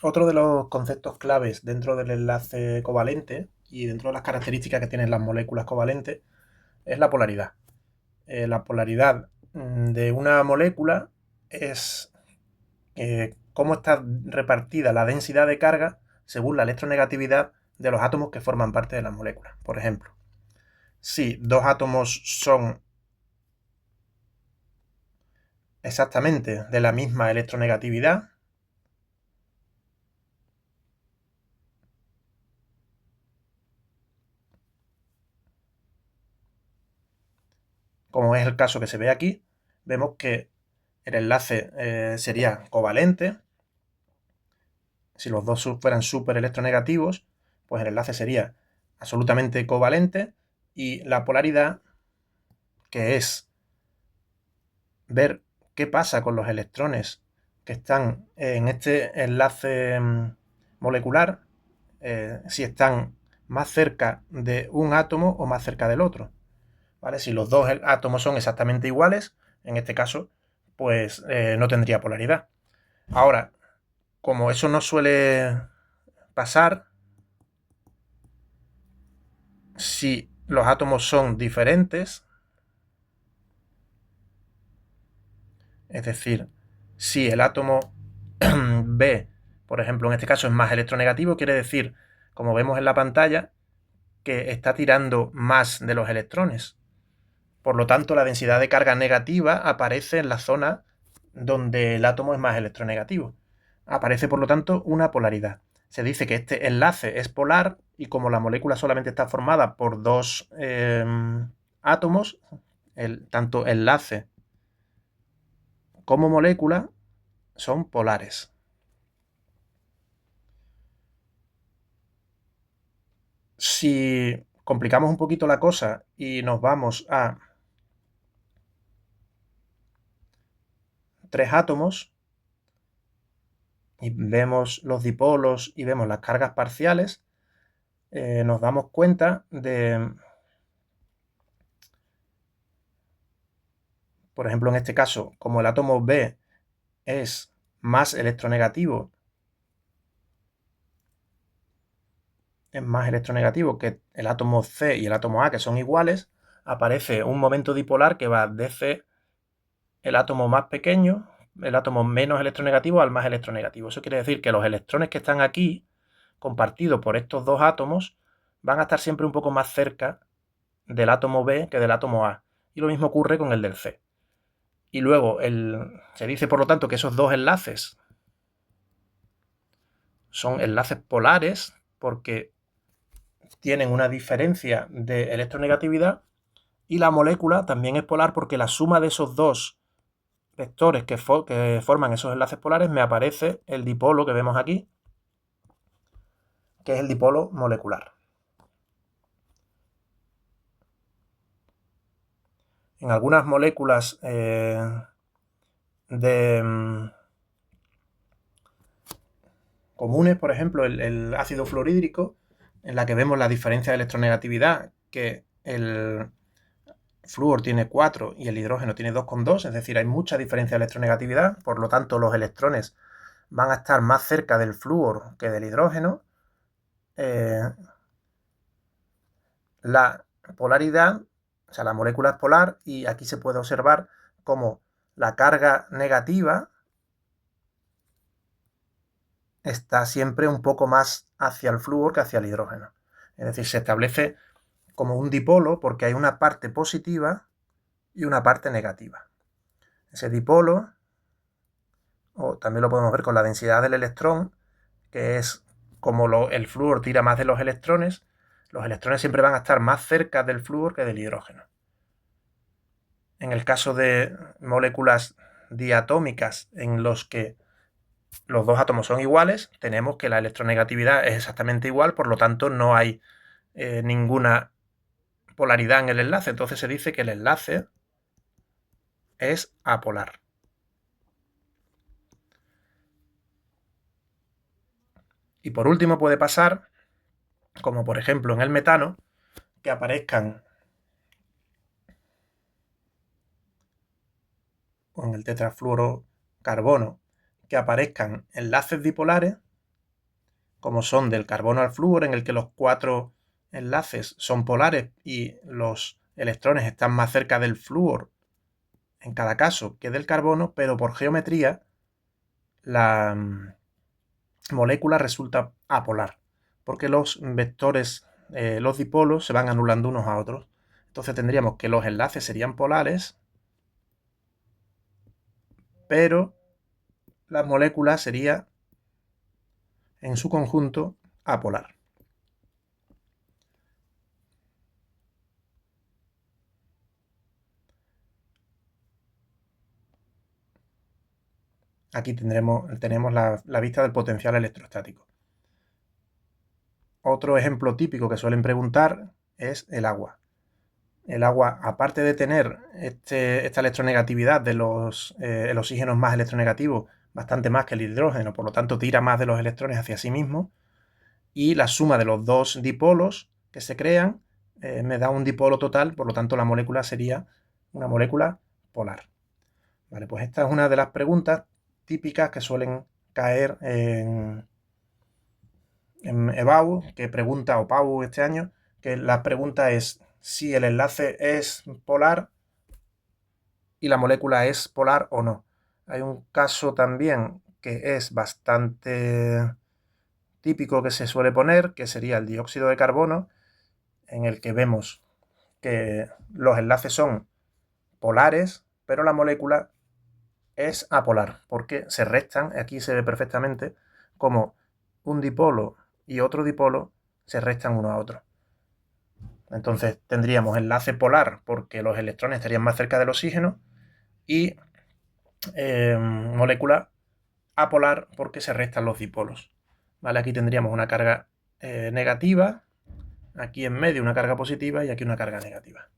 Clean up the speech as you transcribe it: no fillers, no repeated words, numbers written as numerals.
Otro de los conceptos claves dentro del enlace covalente y dentro de las características que tienen las moléculas covalentes es la polaridad. La polaridad de una molécula es cómo está repartida la densidad de carga según la electronegatividad de los átomos que forman parte de la molécula. Por ejemplo, si dos átomos son exactamente de la misma electronegatividad, como es el caso que se ve aquí, vemos que el enlace sería covalente. Si los dos fueran súper electronegativos, pues el enlace sería absolutamente covalente y la polaridad, que es ver qué pasa con los electrones que están en este enlace molecular, si están más cerca de un átomo o más cerca del otro. ¿Vale? Si los dos átomos son exactamente iguales, en este caso, pues no tendría polaridad. Ahora, como eso no suele pasar, si los átomos son diferentes, es decir, si el átomo B, por ejemplo, en este caso es más electronegativo, quiere decir, como vemos en la pantalla, que está tirando más de los electrones. Por lo tanto, la densidad de carga negativa aparece en la zona donde el átomo es más electronegativo. Aparece, por lo tanto, una polaridad. Se dice que este enlace es polar y como la molécula solamente está formada por dos átomos, tanto enlace como molécula son polares. Si complicamos un poquito la cosa y nos vamos a tres átomos y vemos los dipolos y vemos las cargas parciales, nos damos cuenta de, por ejemplo, en este caso, como el átomo B es es más electronegativo que el átomo C y el átomo A, que son iguales, aparece un momento dipolar que va desde el átomo más pequeño, el átomo menos electronegativo, al más electronegativo. Eso quiere decir que los electrones que están aquí, compartidos por estos dos átomos, van a estar siempre un poco más cerca del átomo B que del átomo A. Y lo mismo ocurre con el del C. Y luego se dice, por lo tanto, que esos dos enlaces son enlaces polares porque tienen una diferencia de electronegatividad y la molécula también es polar porque la suma de esos dos vectores que forman esos enlaces polares me aparece el dipolo que vemos aquí, que es el dipolo molecular. En algunas moléculas de comunes, por ejemplo, el ácido fluorhídrico, en la que vemos la diferencia de electronegatividad, que el flúor tiene 4 y el hidrógeno tiene 2,2, es decir, hay mucha diferencia de electronegatividad, por lo tanto los electrones van a estar más cerca del flúor que del hidrógeno. La polaridad, o sea, la molécula es polar y aquí se puede observar cómo la carga negativa está siempre un poco más hacia el flúor que hacia el hidrógeno. Es decir, se establece como un dipolo porque hay una parte positiva y una parte negativa. Ese dipolo, o también lo podemos ver con la densidad del electrón, que es como el flúor tira más de los electrones siempre van a estar más cerca del flúor que del hidrógeno. En el caso de moléculas diatómicas en los que los dos átomos son iguales, tenemos que la electronegatividad es exactamente igual, por lo tanto no hay ninguna polaridad en el enlace. Entonces se dice que el enlace es apolar. Y por último puede pasar, como por ejemplo en el metano, que aparezcan, o en el tetrafluorocarbono, que aparezcan enlaces dipolares como son del carbono al flúor, en el que los 4 enlaces son polares y los electrones están más cerca del flúor en cada caso que del carbono, pero por geometría la molécula resulta apolar, porque los vectores, los dipolos, se van anulando unos a otros. Entonces tendríamos que los enlaces serían polares, pero la molécula sería en su conjunto apolar. Aquí tenemos la vista del potencial electrostático. Otro ejemplo típico que suelen preguntar es el agua. El agua, aparte de tener esta electronegatividad el oxígeno es más electronegativo, bastante más que el hidrógeno, por lo tanto tira más de los electrones hacia sí mismo, y la suma de los dos dipolos que se crean me da un dipolo total, por lo tanto la molécula sería una molécula polar. Vale, pues esta es una de las preguntas típicas que suelen caer en EBAU, que pregunta, o PAU este año, que la pregunta es si el enlace es polar y la molécula es polar o no. Hay un caso también que es bastante típico que se suele poner, que sería el dióxido de carbono, en el que vemos que los enlaces son polares, pero la molécula es apolar, porque se restan, aquí se ve perfectamente como un dipolo y otro dipolo se restan uno a otro. Entonces tendríamos enlace polar porque los electrones estarían más cerca del oxígeno y molécula apolar porque se restan los dipolos. ¿Vale? Aquí tendríamos una carga negativa, aquí en medio una carga positiva y aquí una carga negativa.